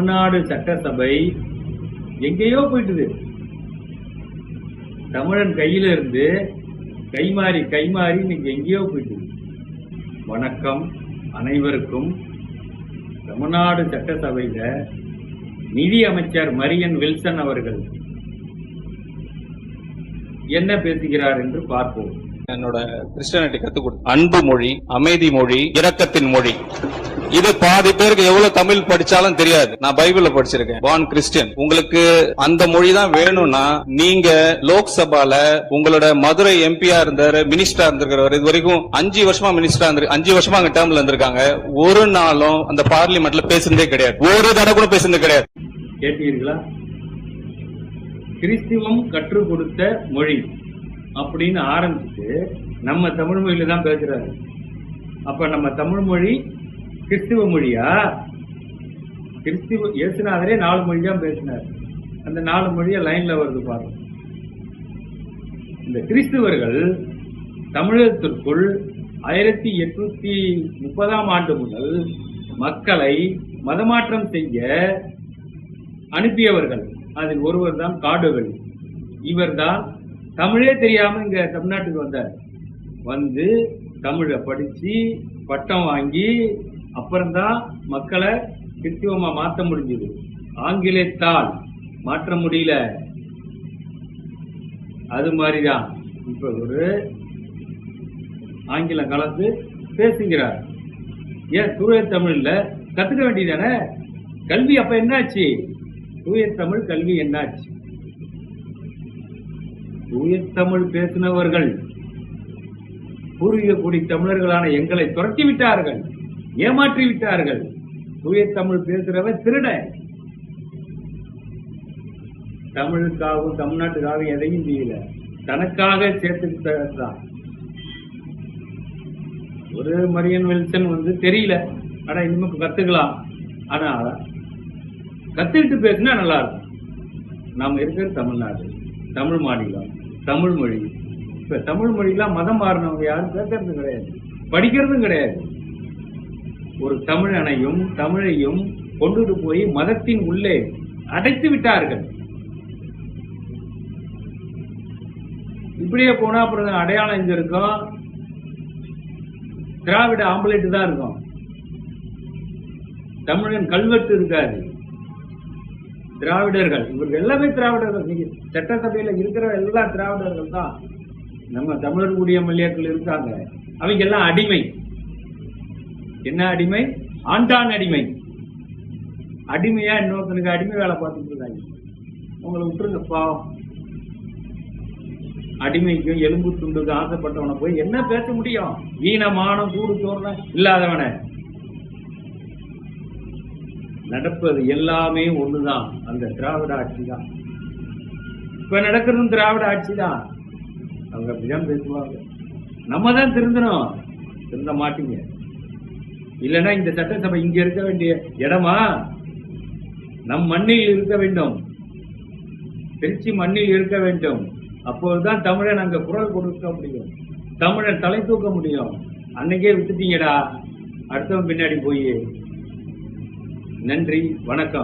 தமிழ்நாடு சட்டசபை எங்கேயோ போயிட்டுது. தமிழன் கையில இருந்து கைமாறி இன்னைக்கு எங்கேயோ போயிட்டுது. வணக்கம் அனைவருக்கும். தமிழ்நாடு சட்டசபையில நிதி அமைச்சர் மரியன் வில்சன் அவர்கள் என்ன பேசுகிறார் என்று பார்ப்போம். என்னோட கிறிஸ்டியானிட்டி கத்துக் கொடுத்து அன்பு மொழி, அமைதி மொழி, இரக்கத்தின் மொழி. இது பாதி பேருக்கு எவ்வளவு தமிழ் படிச்சாலும் தெரியாது. நான் பைபிள்ல படிச்சிருக்கேன். Born Christian. உங்களுக்கு அந்த மொழி தான் வேணும்னா நீங்க லோக்சபால உங்களோட மதுரை எம்பியா இருந்தாரு, மினிஸ்டரா இருந்திருக்கிறவர். இது வரைக்கும் 5 வருஷமா மினிஸ்டரா இருந்து 5 வருஷமா அங்க டேர்ம்ல இருந்திருக்காங்க. ஒரு நாளும் அந்த பார்லிமெண்ட்ல பேசுனதே கிடையாது. ஒரு தடவை கூட பேசுனது கிடையாது. கேட்டீர்களா? கிறிஸ்துவம் கற்றுக் கொடுத்த மொழி அப்படின்னு ஆரம்பிச்சுட்டு நம்ம தமிழ் மொழியில தான் பேசுறாரு. அப்ப நம்ம தமிழ் மொழி கிறிஸ்துவ மொழியா? கிறிஸ்துவ இயேசுநாதரே 4 மொழி தான் பேசினார். அந்த 4 மொழியா லைன்ல வருது பாருங்க. இந்த தமிழகத்திற்குள் 1830ஆம் ஆண்டு முதல் மக்களை மதமாற்றம் செய்ய அனுப்பியவர்கள். அதில் ஒருவர் தான் காடுகள். இவர் தான் தமிழே தெரியாம இங்க தமிழ்நாட்டுக்கு வந்தார். வந்து தமிழை படிச்சு பட்டம் வாங்கி அப்புறம்தான் மக்களை கிறிஸ்துவமா மாற்ற முடிஞ்சது. ஆங்கிலத்தால் மாற்ற முடியல. அது மாதிரிதான் இப்ப ஒரு ஆங்கிலம் கலந்து பேசுகிறார். ஏன் தூய தமிழ்ல கத்துக்க வேண்டியதானே? கல்வி அப்ப என்னாச்சு? தூய தமிழ் கல்வி என்னாச்சு? தூய தமிழ் பேசினவர்கள் பூர்வீக குடி தமிழர்களான எங்களை துரத்தி விட்டார்கள், ஏமாற்றி விட்டார்கள். தூய தமிழ் பேசுறவன் திருட. தமிழுக்காகவும் தமிழ்நாட்டுக்காகவும் எதையும் செய்யல, தனக்காக சேர்த்துக்கிட்டான். ஒரு மரியன் வில்சன் தெரியல, ஆனா இனிமே கத்துக்கலாம். ஆனா கத்துக்கிட்டு பேசினா நல்லா இருக்கும். நாம இருக்கிற தமிழ்நாடு, தமிழ் மாநிலம், தமிழ் மொழி. இப்ப தமிழ் மொழியெல்லாம் மதம் மாறினவங்க யாரும் பேசுறது கிடையாது, படிக்கிறதும் கிடையாது. ஒரு தமிழனையும் தமிழையும் கொண்டுட்டு போய் மதத்தின் உள்ளே அடைத்து விட்டார்கள். இப்படியே போனா அப்புறம் அடையாளம் இங்க இருக்கும். திராவிட ஆம்புலேட் தான் இருக்கும். தமிழன் கல்வெட்டு இருக்காது. திராவிடர்கள் இவர்கள் எல்லாமே திராவிடர்கள். நீங்க சட்டசபையில இருக்கிற எல்லா திராவிடர்கள் தான். நம்ம தமிழர் கூடிய மல்லியாக்கள் இருக்காங்க. அவங்க எல்லாம் அடிமை. என்ன அடிமை? ஆண்டான் அடிமை. அடிமையா இன்னொருத்தனுக்கு அடிமை வேலை பார்த்துட்டு இருக்காங்க. உங்களை விட்டுருங்க பாவம். அடிமைக்கும் எலும்பு துண்டுக்கு ஆசைப்பட்டவனை போய் என்ன பேச முடியும்? ஈனமானம் கூடு தோரண இல்லாதவன. நடப்பது எல்லாமே ஒண்ணுதான், அந்த திராவிட ஆட்சி தான். இப்ப நடக்கிறதும் திராவிட ஆட்சி தான். அவங்க அப்படிதான் பேசுவாங்க. நம்ம தான் திருந்தணும். திருந்த மாட்டீங்க. இல்லைன்னா இந்த சட்டசபை இங்க இருக்க வேண்டிய இடமா? நம் மண்ணில் இருக்க வேண்டும், திருச்சி மண்ணில் இருக்க வேண்டும். அப்போதுதான் தமிழன் அங்க குரல் கொடுக்க முடியும், தமிழன் தலை தூக்க முடியும். அன்னைக்கே விட்டுட்டீங்கடா அடுத்தவன் பின்னாடி போய். நன்றி, வணக்கம்.